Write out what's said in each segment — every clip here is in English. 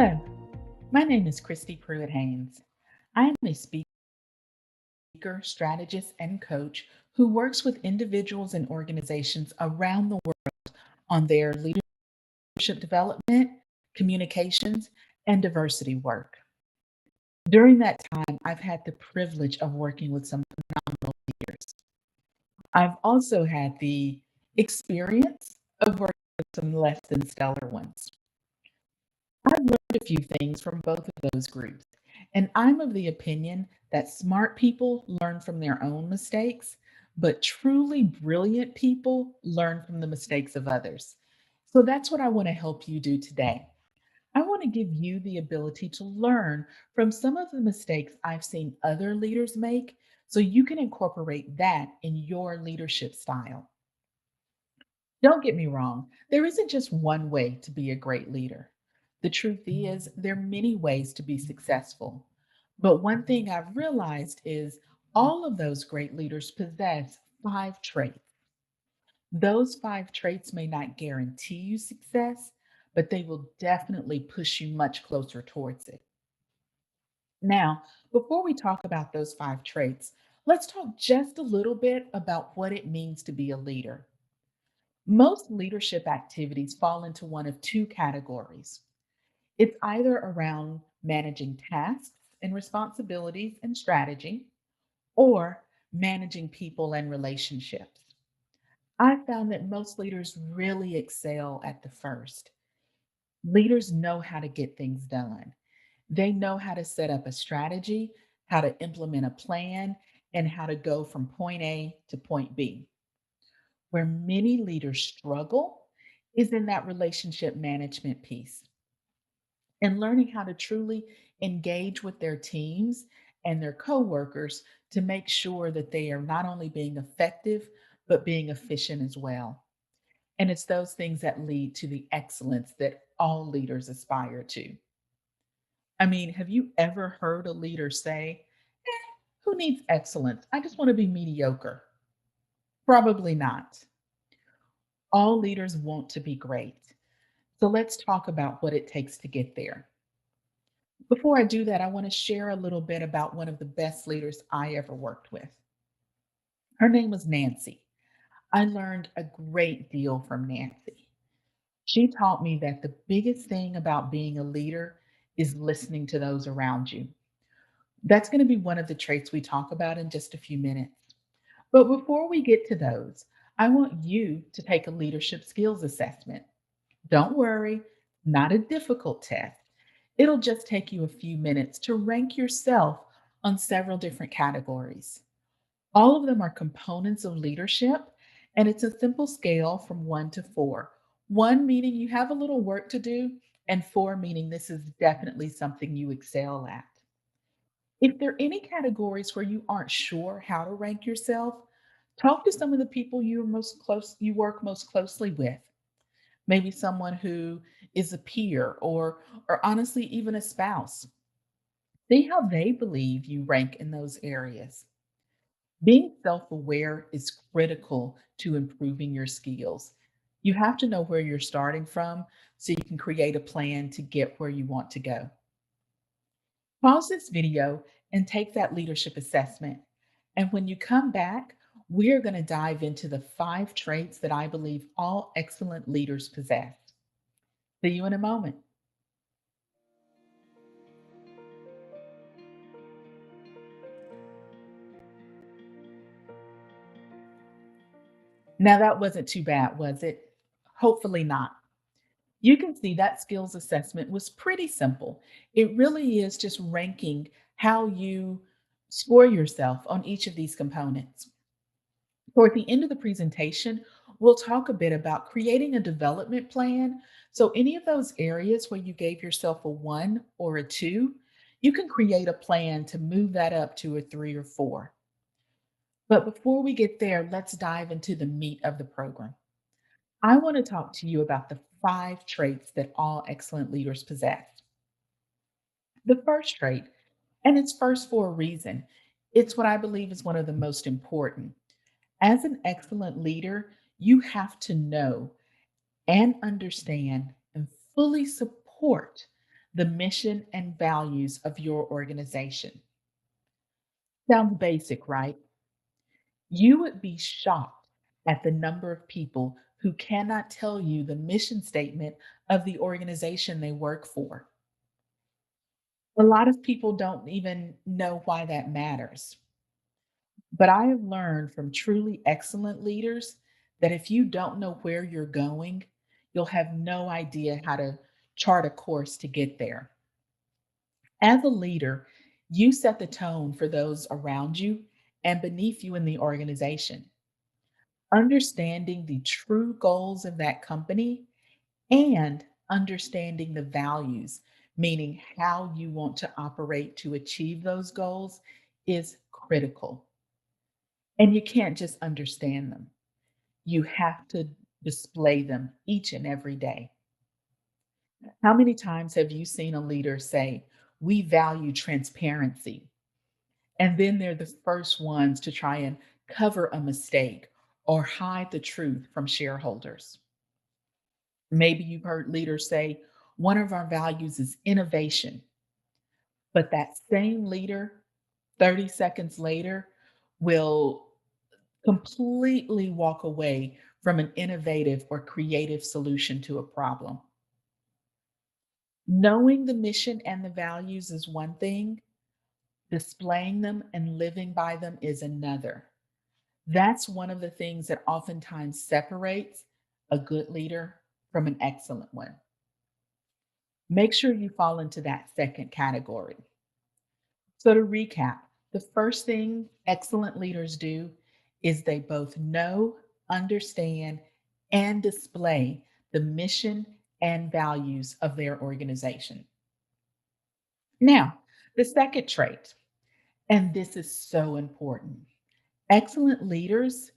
Hello, my name is Christy Pruitt Haynes. I am a speaker, strategist, and coach who works with individuals and organizations around the world on their leadership development, communications, and diversity work. During that time, I've had the privilege of working with some phenomenal leaders. I've also had the experience of working with some less than stellar ones. I've learned a few things from both of those groups, and I'm of the opinion that smart people learn from their own mistakes, but truly brilliant people learn from the mistakes of others. So that's what I want to help you do today. I want to give you the ability to learn from some of the mistakes I've seen other leaders make so you can incorporate that in your leadership style. Don't get me wrong, there isn't just one way to be a great leader. The truth is, there are many ways to be successful. But one thing I've realized is all of those great leaders possess five traits. Those five traits may not guarantee you success, but they will definitely push you much closer towards it. Now, before we talk about those five traits, let's talk just a little bit about what it means to be a leader. Most leadership activities fall into one of two categories. It's either around managing tasks and responsibilities and strategy, or managing people and relationships. I found that most leaders really excel at the first. Leaders know how to get things done. They know how to set up a strategy, how to implement a plan, and how to go from point A to point B. Where many leaders struggle is in that relationship management piece and learning how to truly engage with their teams and their coworkers to make sure that they are not only being effective, but being efficient as well. And it's those things that lead to the excellence that all leaders aspire to. I mean, have you ever heard a leader say, who needs excellence? I just want to be mediocre. Probably not. All leaders want to be great. So let's talk about what it takes to get there. Before I do that, I want to share a little bit about one of the best leaders I ever worked with. Her name was Nancy. I learned a great deal from Nancy. She taught me that the biggest thing about being a leader is listening to those around you. That's going to be one of the traits we talk about in just a few minutes. But before we get to those, I want you to take a leadership skills assessment. Don't worry, not a difficult test. It'll just take you a few minutes to rank yourself on several different categories. All of them are components of leadership, and it's a simple scale from 1 to 4. 1 meaning you have a little work to do, and 4 meaning this is definitely something you excel at. If there are any categories where you aren't sure how to rank yourself, talk to some of the people you work most closely with. Maybe someone who is a peer or honestly even a spouse. See how they believe you rank in those areas. Being self-aware is critical to improving your skills. You have to know where you're starting from so you can create a plan to get where you want to go. Pause this video and take that leadership assessment. And when you come back, we are going to dive into the five traits that I believe all excellent leaders possess. See you in a moment. Now, that wasn't too bad, was it? Hopefully not. You can see that skills assessment was pretty simple. It really is just ranking how you score yourself on each of these components. Toward the end of the presentation, we'll talk a bit about creating a development plan. So, any of those areas where you gave yourself a 1 or a 2, you can create a plan to move that up to a 3 or 4. But before we get there, let's dive into the meat of the program. I want to talk to you about the five traits that all excellent leaders possess. The first trait, and it's first for a reason, it's what I believe is one of the most important. As an excellent leader, you have to know and understand and fully support the mission and values of your organization. Sounds basic, right? You would be shocked at the number of people who cannot tell you the mission statement of the organization they work for. A lot of people don't even know why that matters. But I have learned from truly excellent leaders that if you don't know where you're going, you'll have no idea how to chart a course to get there. As a leader, you set the tone for those around you and beneath you in the organization. Understanding the true goals of that company and understanding the values, meaning how you want to operate to achieve those goals, is critical. And you can't just understand them, you have to display them each and every day. How many times have you seen a leader say, "We value transparency," and then they're the first ones to try and cover a mistake or hide the truth from shareholders? Maybe you've heard leaders say, "One of our values is innovation," but that same leader, 30 seconds later, will completely walk away from an innovative or creative solution to a problem. Knowing the mission and the values is one thing, displaying them and living by them is another. That's one of the things that oftentimes separates a good leader from an excellent one. Make sure you fall into that second category. So, to recap, the first thing excellent leaders do is they both know, understand, and display the mission and values of their organization. Now, the second trait, and this is so important, excellent leaders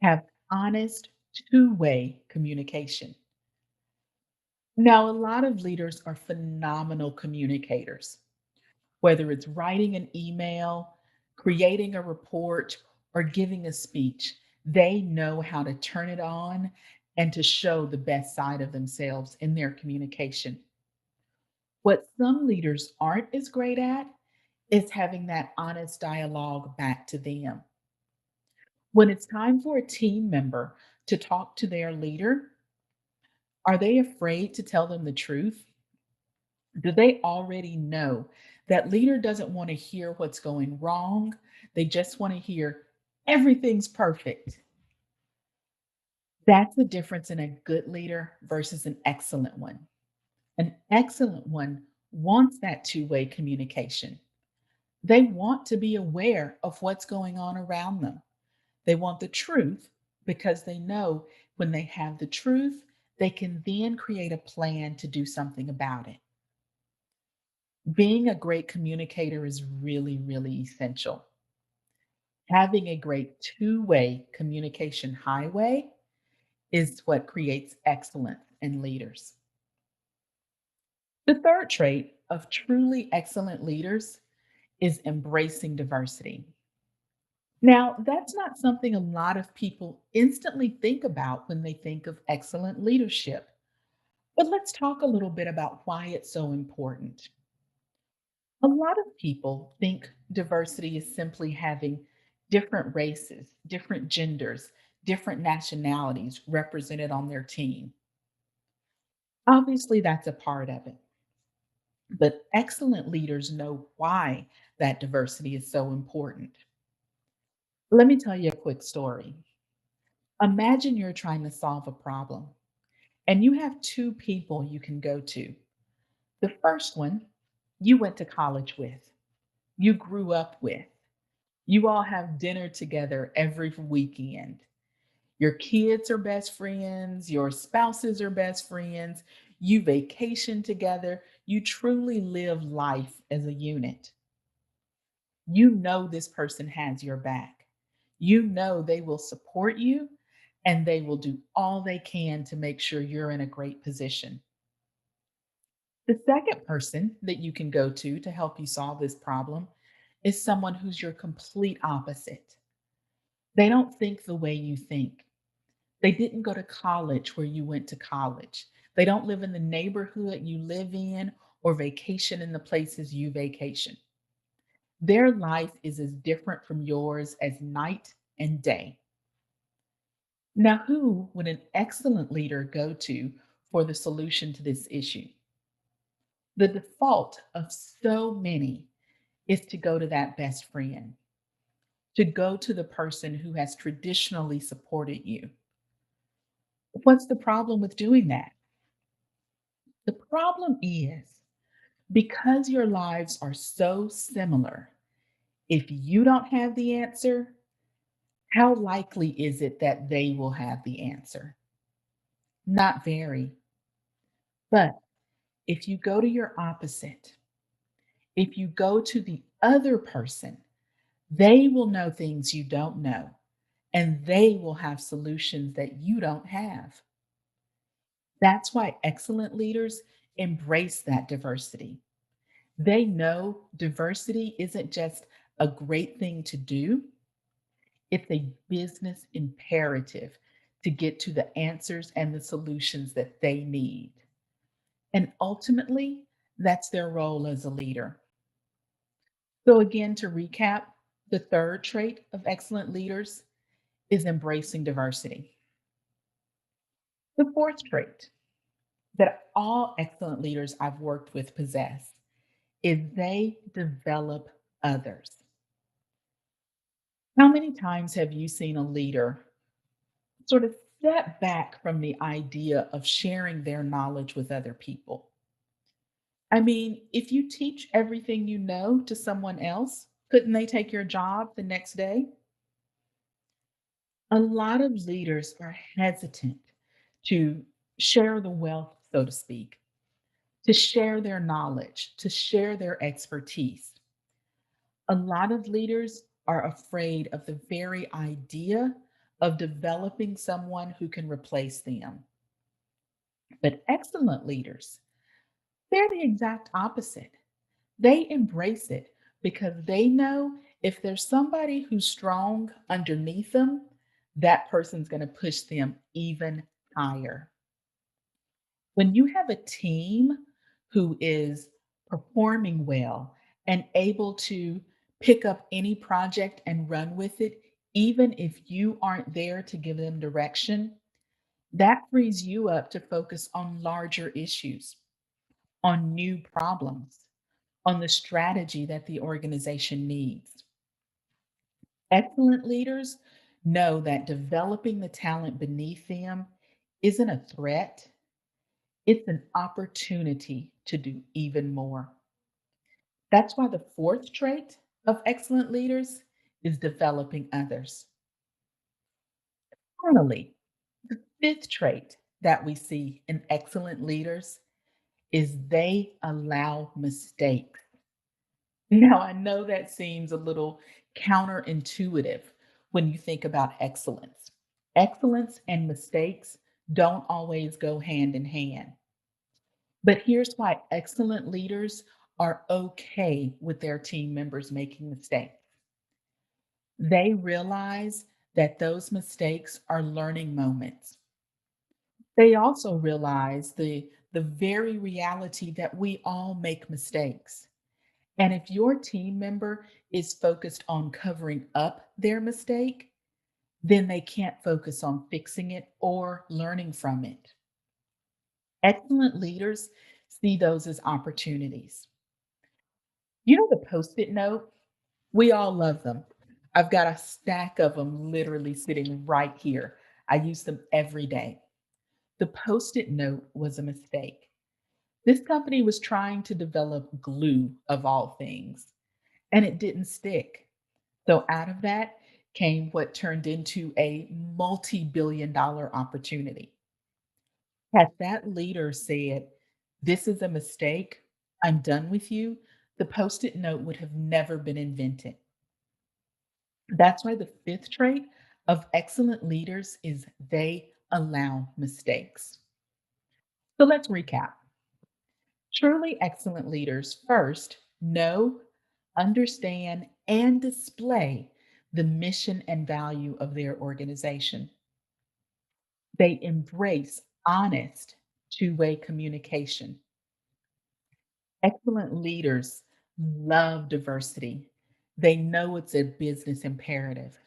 have honest, two-way communication. Now, a lot of leaders are phenomenal communicators, whether it's writing an email, creating a report, or giving a speech. They know how to turn it on and to show the best side of themselves in their communication. What some leaders aren't as great at is having that honest dialogue back to them. When it's time for a team member to talk to their leader, are they afraid to tell them the truth? Do they already know that leader doesn't want to hear what's going wrong? They just want to hear everything's perfect. That's the difference in a good leader versus an excellent one. An excellent one wants that two-way communication. They want to be aware of what's going on around them. They want the truth because they know when they have the truth, they can then create a plan to do something about it. Being a great communicator is really, really essential. Having a great two-way communication highway is what creates excellence in leaders. The third trait of truly excellent leaders is embracing diversity. Now, that's not something a lot of people instantly think about when they think of excellent leadership. But let's talk a little bit about why it's so important. A lot of people think diversity is simply having different races, different genders, different nationalities represented on their team. Obviously, that's a part of it. But excellent leaders know why that diversity is so important. Let me tell you a quick story. Imagine you're trying to solve a problem and you have two people you can go to. The first one you went to college with, you grew up with, you all have dinner together every weekend. Your kids are best friends, your spouses are best friends, you vacation together, you truly live life as a unit. You know this person has your back. You know they will support you and they will do all they can to make sure you're in a great position. The second person that you can go to help you solve this problem is someone who's your complete opposite. They don't think the way you think. They didn't go to college where you went to college. They don't live in the neighborhood you live in or vacation in the places you vacation. Their life is as different from yours as night and day. Now, who would an excellent leader go to for the solution to this issue? The default of so many is to go to that best friend, to go to the person who has traditionally supported you. What's the problem with doing that? The problem is because your lives are so similar, if you don't have the answer, how likely is it that they will have the answer? Not very. But if you go to your opposite, if you go to the other person, they will know things you don't know, and they will have solutions that you don't have. That's why excellent leaders embrace that diversity. They know diversity isn't just a great thing to do, it's a business imperative to get to the answers and the solutions that they need. And ultimately, that's their role as a leader. So, again, to recap, the third trait of excellent leaders is embracing diversity. The fourth trait that all excellent leaders I've worked with possess is they develop others. How many times have you seen a leader sort of step back from the idea of sharing their knowledge with other people? I mean, if you teach everything you know to someone else, couldn't they take your job the next day? A lot of leaders are hesitant to share the wealth, so to speak, to share their knowledge, to share their expertise. A lot of leaders are afraid of the very idea of developing someone who can replace them. But excellent leaders, they're the exact opposite. They embrace it because they know if there's somebody who's strong underneath them, that person's going to push them even higher. When you have a team who is performing well and able to pick up any project and run with it, even if you aren't there to give them direction, that frees you up to focus on larger issues, on new problems, on the strategy that the organization needs. Excellent leaders know that developing the talent beneath them isn't a threat, it's an opportunity to do even more. That's why the fourth trait of excellent leaders is developing others. Finally, the fifth trait that we see in excellent leaders is they allow mistakes. Now, I know that seems a little counterintuitive when you think about excellence. Excellence and mistakes don't always go hand in hand. But here's why excellent leaders are okay with their team members making mistakes. They realize that those mistakes are learning moments. They also realize the very reality that we all make mistakes. And if your team member is focused on covering up their mistake, then they can't focus on fixing it or learning from it. Excellent leaders see those as opportunities. You know the Post it note? We all love them. I've got a stack of them literally sitting right here. I use them every day. The Post it note was a mistake. This company was trying to develop glue, of all things, and it didn't stick. So out of that came what turned into a multi-billion-dollar opportunity. Had that leader said, "This is a mistake, I'm done with you," the Post-it note would have never been invented. That's why the fifth trait of excellent leaders is they allow mistakes. So let's recap. Truly excellent leaders first know, understand, and display the mission and value of their organization. They embrace honest two-way communication. Excellent leaders love diversity. They know it's a business imperative.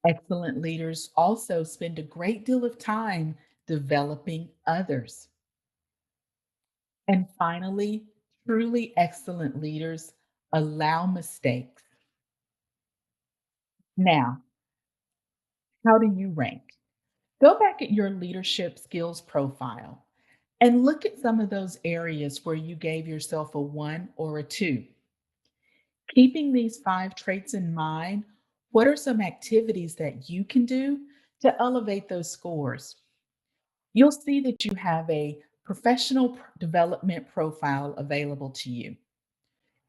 Excellent leaders also spend a great deal of time developing others. And finally, truly excellent leaders allow mistakes. Now, how do you rank? Go back at your leadership skills profile and look at some of those areas where you gave yourself a 1 or a 2. Keeping these 5 traits in mind, what are some activities that you can do to elevate those scores? You'll see that you have a professional development profile available to you.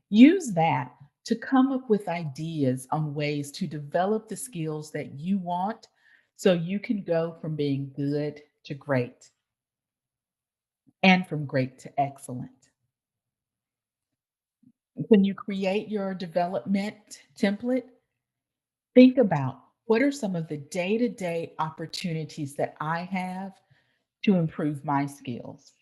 Use that to come up with ideas on ways to develop the skills that you want so you can go from being good to great and from great to excellent. When you create your development template, think about what are some of the day to day opportunities that I have to improve my skills.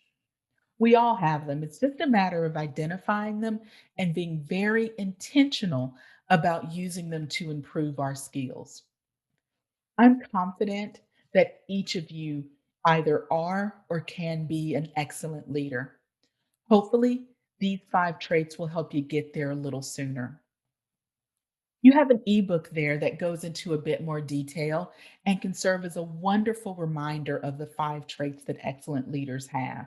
We all have them. It's just a matter of identifying them and being very intentional about using them to improve our skills. I'm confident that each of you either are or can be an excellent leader. Hopefully, these 5 traits will help you get there a little sooner. You have an ebook there that goes into a bit more detail and can serve as a wonderful reminder of the 5 traits that excellent leaders have.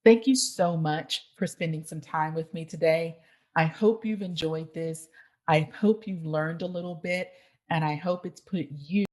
Thank you so much for spending some time with me today. I hope you've enjoyed this. I hope you've learned a little bit, and I hope it's put you